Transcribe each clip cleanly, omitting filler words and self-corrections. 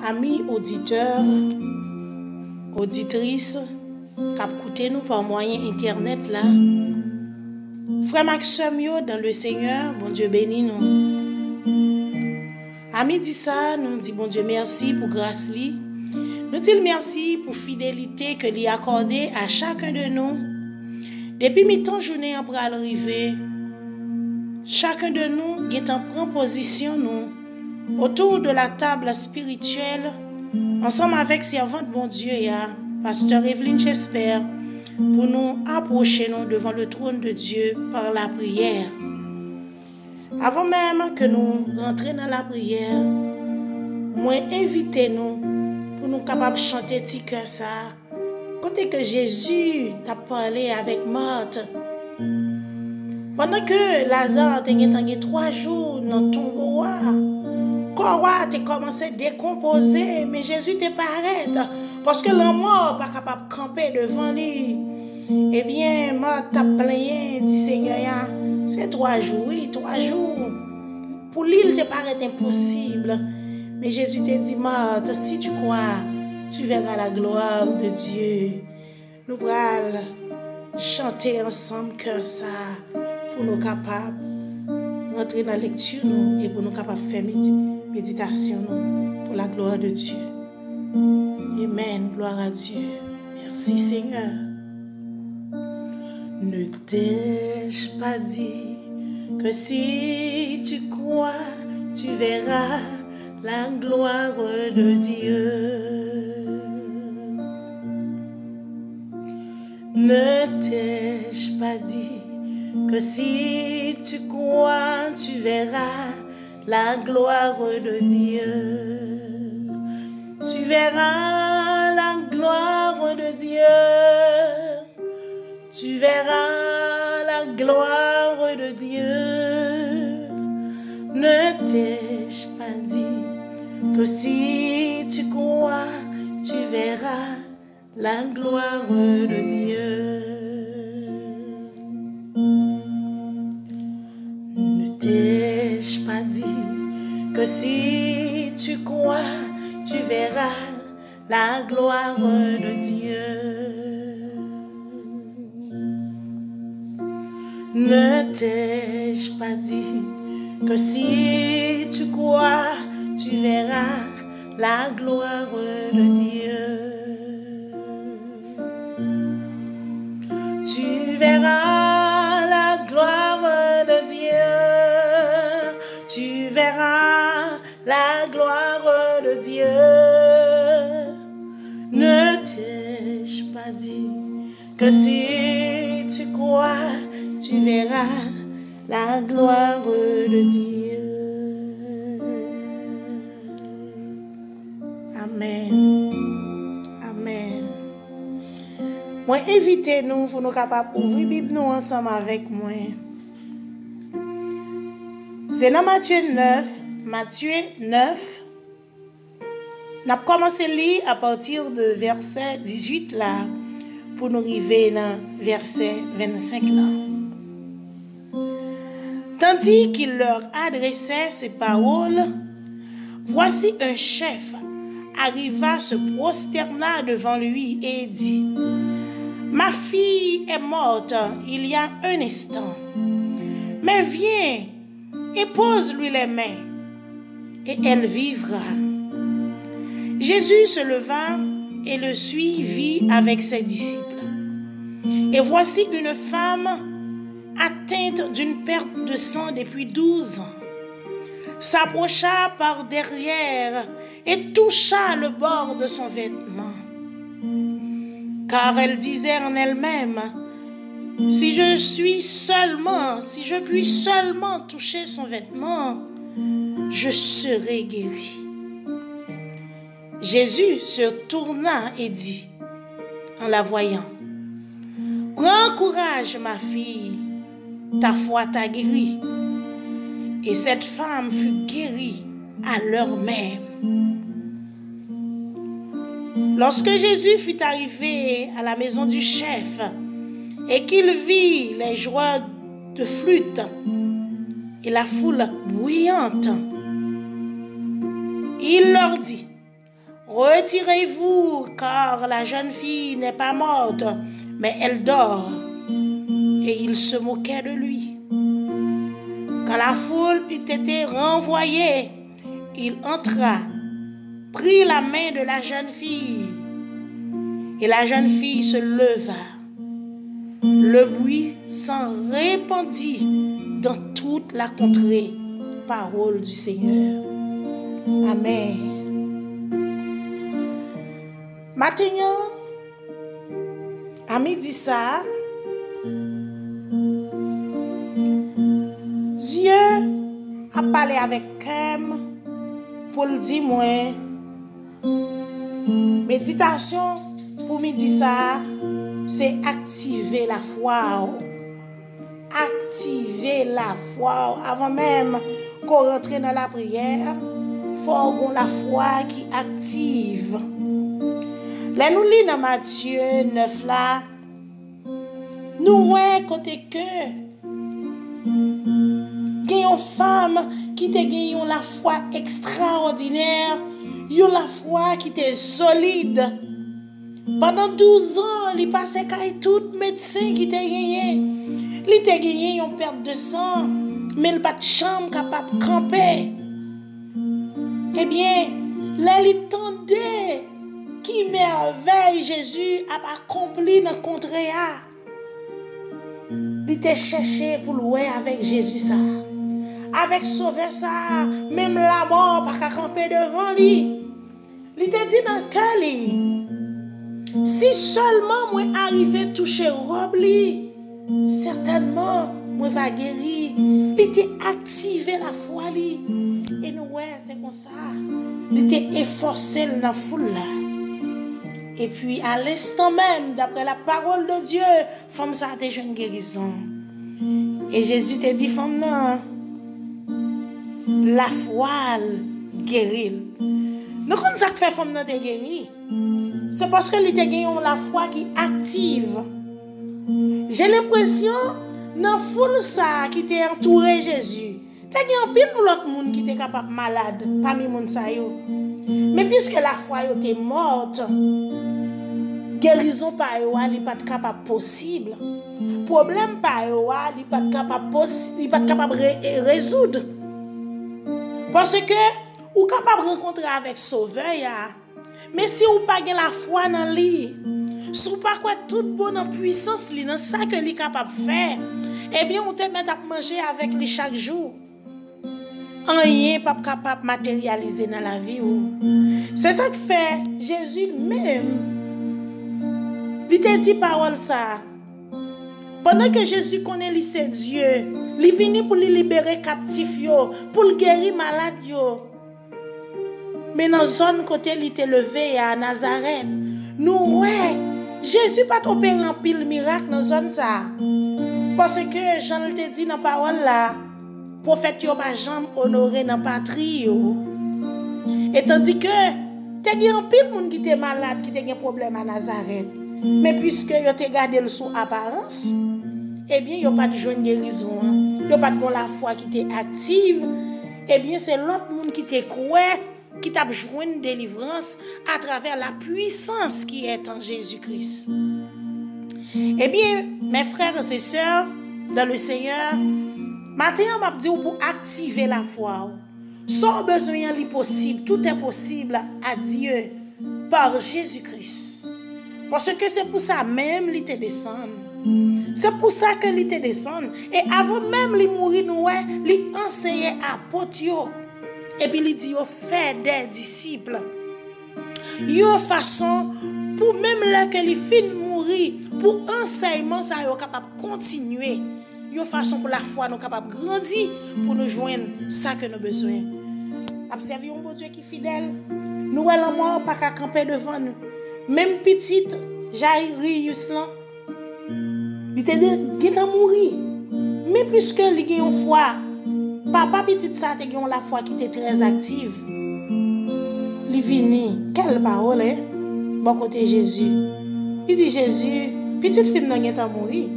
Amis auditeurs, auditrices, qui écoutez nous par moyen internet là, frère Maxime yo dans le Seigneur, bon Dieu béni nous. Amis dit ça, nous dit bon Dieu merci pour grâce li. Nous dit merci pour fidélité que lui accordé à chacun de nous. Depuis mi-temps journée en pral arriver, chacun de nous est en prend position nous autour de la table spirituelle ensemble avec servante bon Dieu et pasteur Evelyne j'espère pour nous approcher nous devant le trône de Dieu par la prière. Avant même que nous rentrions dans la prière, moi invitez-nous pour nous capables de chanter petit cœur ça. Côté que Jésus t'a parlé avec Marthe. Pendant que Lazare était 3 jours dans le tombeau, corps a commencé à décomposer, mais Jésus t'est pas arrêté parce que l'homme mort pas capable de camper devant lui. Eh bien, Marthe t'a plaigné, dit Seigneur, c'est 3 jours, oui, 3 jours. Pour lui, il te paraît impossible. Mais Jésus t'a dit, Marthe, si tu crois, tu verras la gloire de Dieu. Nous allons chanter ensemble que ça pour nous capables rentrer dans la lecture nous, et pour nous capables faire méditation nous, pour la gloire de Dieu. Amen. Gloire à Dieu. Merci Seigneur. Ne t'ai-je pas dit que si tu crois, tu verras la gloire de Dieu. Ne t'ai-je pas dit que si tu crois, tu verras la gloire de Dieu. Tu verras la gloire de Dieu. Tu verras la gloire de Dieu. Ne t'ai-je pas dit que si tu crois, tu verras la gloire de Dieu. Ne t'ai-je pas dit que si tu crois, tu verras la gloire de Dieu. Ne t'ai-je pas dit que si tu crois, tu verras la gloire de Dieu. Tu verras la gloire de Dieu. Tu verras la gloire de Dieu. Ne t'ai-je pas dit que si tu crois, tu verras la gloire de Dieu. Amen. Amen. Moi, invitez-nous pour nous capables d'ouvrir la Bible nous ensemble avec moi. C'est dans Matthieu 9. Matthieu 9. On a commencé à lire à partir de verset 18 là, pour nous arriver dans verset 25 là. Tandis qu'il leur adressait ces paroles, voici un chef arriva, se prosterna devant lui et dit, « Ma fille est morte il y a un instant, mais viens et pose-lui les mains, et elle vivra. » Jésus se leva et le suivit avec ses disciples. Et voici une femme atteinte d'une perte de sang depuis 12 ans, s'approcha par derrière et toucha le bord de son vêtement. Car elle disait en elle-même, si je puis seulement toucher son vêtement, je serai guérie. Jésus se tourna et dit, en la voyant, prends courage ma fille, ta foi t'a guérie. Et cette femme fut guérie à l'heure même. Lorsque Jésus fut arrivé à la maison du chef et qu'il vit les joueurs de flûte et la foule bruyante, il leur dit, retirez-vous, car la jeune fille n'est pas morte, mais elle dort. Et il se moquait de lui. Quand la foule eut été renvoyée, il entra, prit la main de la jeune fille, et la jeune fille se leva. Le bruit s'en répandit dans toute la contrée. Parole du Seigneur. Amen. Maintenant, à midi ça, Dieu a parlé avec Kem pour le dire moi, méditation pour midi ça, c'est activer la foi. Activer la foi. Avant même qu'on rentre dans la prière, il faut avoir la foi qui active. Là, nous lisons dans Matthieu 9 là, nous voyons côté que il y a une femme qui te gagne la foi extraordinaire, la foi qui était solide. Pendant 12 ans, il passait avec tout médecin qui t'a gagné. Il t'a gagné une perte de sang, mais il n'a pas de chambre capable de camper. Eh bien, là, il tendait qui merveille Jésus a accompli dans le contrée. Il t'a cherché pour louer avec Jésus ça. Avec sauver ça, même la mort pas qu'à camper devant lui. Il t'a dit dans le cœur, si seulement moi arrive toucher robe li, certainement moi va guérir. Il était activé la foi li. Et nous ouais, c'est comme ça. Il était efforcé dans la foule là. Et puis à l'instant même, d'après la parole de Dieu, femme ça a déjà une guérison. Et Jésus t'a dit femme non, la foi guérit. Nous connaissons ça que fait femme non te guéri. C'est parce que il a gagné la foi qui active. J'ai l'impression dans la foule ça qui t'a entouré Jésus. T'as gagné un pile pour l'autre monde qui était capable malade parmi moun sa yo. Mais puisque la foi était morte, guérison par yo n'est pas capable possible. Problème par yo n'est pas capable résoudre. Parce que ou capable rencontrer avec sauveur ya. Mais si ou pas la foi dans lui, si ou pas quoi toute bonne puissance li dans ça que li capable faire, eh bien on te met à manger avec lui chaque jour. Rien pas capable matérialiser dans la vie ou. C'est ça que fait Jésus même. Il te dit parole ça. Pendant que Jésus connaît lui c'est Dieu, il vient pour lui libérer captif yo, pour le guérir malade yo. Mais dans la zone côté il était levé à Nazareth, nous ouais, Jésus pas opéré en pile miracle dans zone ça. Parce que Jean te dit dans parole là, prophète yo pas jamais honoré dans patrie yo. Et tandis que te gen en pile moun qui était malade, qui te gen problème à Nazareth. Mais puisque yo te gardé le sous apparence, eh bien yo pas de joindre guérison, yo pas de bon la foi qui était active, eh bien c'est l'autre monde qui te croit qui t'a joindre délivrance à travers la puissance qui est en Jésus-Christ. Eh bien, mes frères et sœurs dans le Seigneur, maintenant m'a dit pour activer la foi. Sans besoin li possible, tout est possible à Dieu par Jésus-Christ. Parce que c'est pour ça même il te descend. C'est pour ça que il te descend. Et avant même il mourir nous il enseignait à potio. Et puis il dit fait des disciples. Une façon pour même là que il fin mourir pour enseignement ça yo capable continuer. Une façon pour la foi nous capable grandir pour nous joindre ça que nous besoin. Observez un bon Dieu qui est fidèle. Nous allons mort pas qu'à camper devant nous. Même petite Jairus là, il était de mourir. Mais puisque il a une foi, papa petite ça te gen la foi qui était très active. Il vini, quelle parole hein? Bon côté Jésus. Il dit Jésus, petite fille nan gen mourir.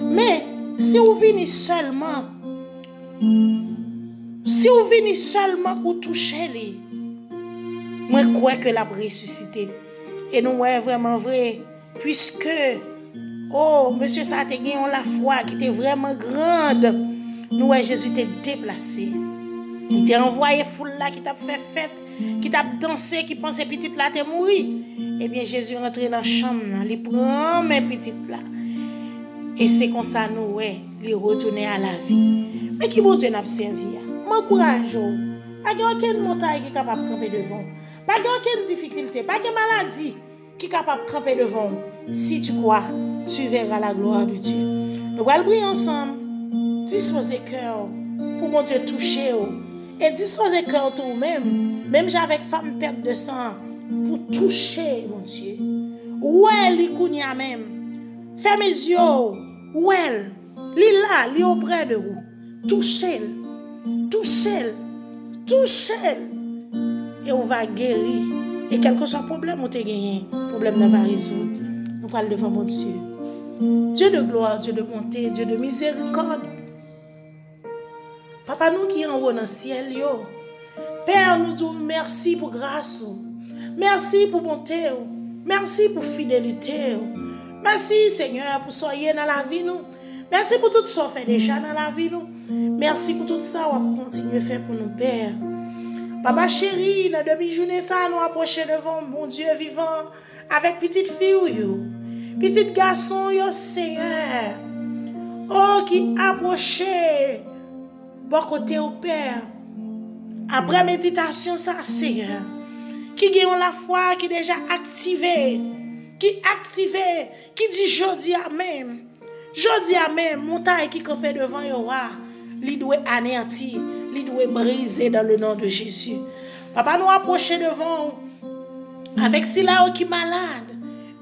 Mais si vous venez seulement ou touchez les, Moi, crois que la ressuscité. Et nous, ouais, vraiment vrai. Puisque, oh, monsieur, ça te gagné la foi qui était vraiment grande. Nous, ouais, Jésus t'a déplacé. Il t'a envoyé foule là qui t'a fait fête, qui t'a dansé, qui pensait petite là t'es mouru. Eh bien, Jésus rentré dans la chambre, il prend mes petites là. Et c'est comme ça, nous, ouais, il retourner à la vie. Mais qui bon Dieu n'a servi? M'encourage. Pas aucune montagne qui est capable de camper devant. Pas aucune difficulté, pas de maladie qui est capable de camper devant. Si tu crois, tu verras la gloire de Dieu. Nous allons prier ensemble. Disposez cœur pour mon Dieu toucher. Et disposez cœur tout-même. Même avec femme perte de sang. Pour toucher, mon Dieu. Ouais, li kounya même. Fermez les yeux. Ouais, li là, li auprès de vous. Touchez-le. Touchez-le. Touchez-le. Et on va guérir. Et quel que soit le problème, on t'a gagné. Le problème ne va résoudre. Nous parlons devant mon Dieu. Dieu de gloire, Dieu de bonté, Dieu de miséricorde. Papa, nous qui en haut dans le ciel, yo. Père, nous disons merci pour grâce. Merci pour bonté. Merci pour fidélité. Merci, Seigneur, pour soyez dans la vie, nous. Merci pour tout ça fait déjà dans la vie, nous. Merci pour tout ça, on va continuer à faire pour nous, Père. Papa chéri, dans demi-journée, ça, nous approcher devant mon Dieu vivant avec petite fille, yo. Petite garçon, yo, Seigneur. Oh, qui approchait bon côté au Père. Après méditation, ça, Seigneur. Qui gagne la foi, qui déjà activé. Qui dit jodi à même. Jodi à même, montagne qui campait devant yo, li doit anéantir, li doit briser dans le nom de Jésus. Papa nous approcher devant avec Sila qui est malade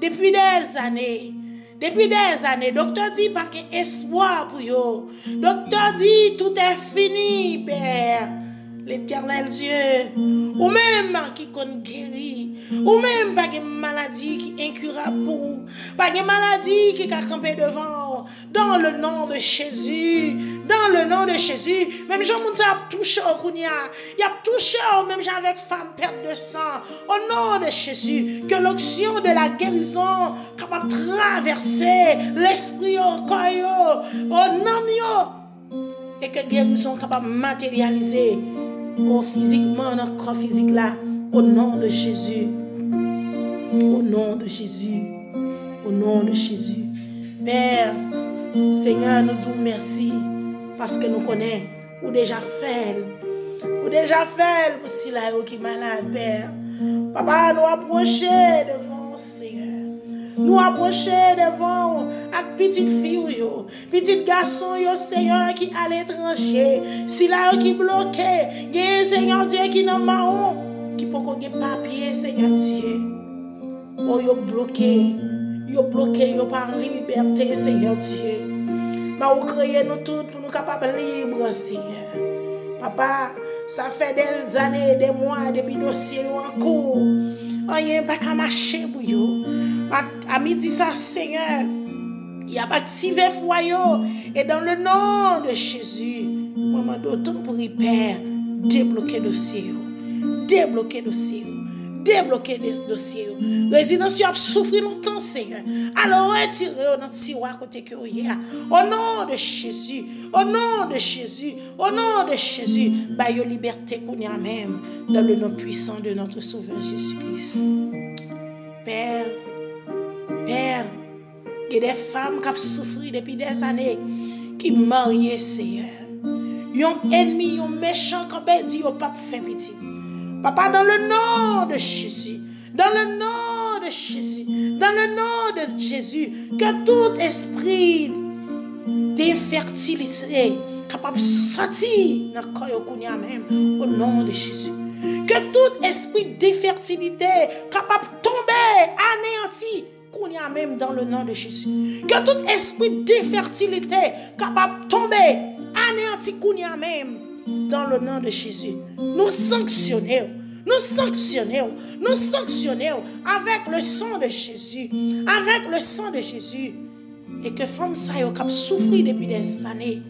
depuis des années. Docteur dit pas qu'il y a espoir pour yo. Docteur dit tout est fini, Père. L'Éternel Dieu, ou même qui compte guérir, ou même pas de maladie qui est incurable pour vous, pas de maladie qui est campé devant, dans le nom de Jésus, même Jean-Mounsa a touché au Kounia, il a touché même avec femme perte de sang, au nom de Jésus, que l'onction de la guérison capable de traverser l'esprit au corps, au nom, et que guérison capable de matérialiser physiquement dans le corps physique là, au nom de Jésus. Au nom de Jésus. Au nom de Jésus. Père, Seigneur, nous disons merci parce que nous connaissons ou déjà fait. Ou déjà fait pour si là qui est malade, Père. Papa, nous approcher devant Seigneur. Nous approcher devant avec petite fille, petite garçon, Seigneur, qui à l'étranger. Si là qui bloqué, Seigneur Dieu qui n'a pas qui peut pas papier, Seigneur Dieu. Oh, yo bloqué, yo pas en liberté, Seigneur Dieu. Mais vous créez nous tous pour nous capables libres, Seigneur. Papa, ça fait des années, des mois, depuis dossier en cours. Rien pas qu'à marcher pour vous. À midi, ça, Seigneur, il a activé foyer. Et dans le nom de Jésus, maman d'autant pour y Père, débloquer le dossier. Débloquer le dossier. Débloquer les dossiers. Résidence a souffert longtemps, Seigneur. Alors retirez dans le tiroir côté que vous y a. Au nom de Jésus. Au nom de Jésus. Au nom de Jésus. Bah, yo liberté qu'on y a même dans le nom puissant de notre Sauveur Jésus-Christ. Père, il y a des femmes qui ont souffert depuis des années, qui marient, Seigneur. Ils ont ennemi, ils ont méchant, qui ont dit, ils n'ont pas fait petit. Papa, dans le nom de Jésus, dans le nom de Jésus, dans le nom de Jésus, que tout esprit d'infertilité capable de sortir dans le corps même, au nom de Jésus. Que tout esprit d'infertilité capable de tomber, anéanti, même dans le nom de Jésus. Que tout esprit d'infertilité capable de tomber, anéanti, même dans le nom de Jésus. Nous sanctionnons avec le sang de Jésus. Avec le sang de Jésus. Et que femmes ça qui souffert depuis des années,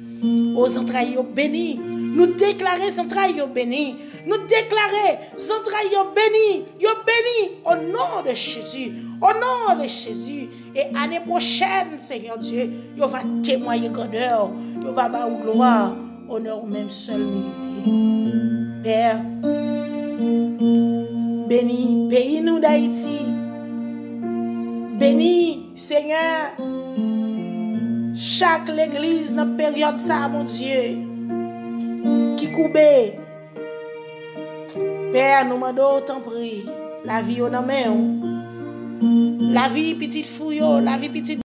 aux entrailles bénies, Nous déclarer central yo béni. Nous déclarer central yo béni. Yo béni au nom de Jésus. Au nom de Jésus. Et année prochaine, Seigneur Dieu, yo va témoigner grandeur. Yo va ba ou gloire. Honneur ou même seul mérité. Père, béni pays nous d'Haïti. Béni, Seigneur, chaque l'église dans la période ça, mon Dieu, qui coube. Père, nous demandons tant prie, la vie au nom, la vie petite fouille, la vie petite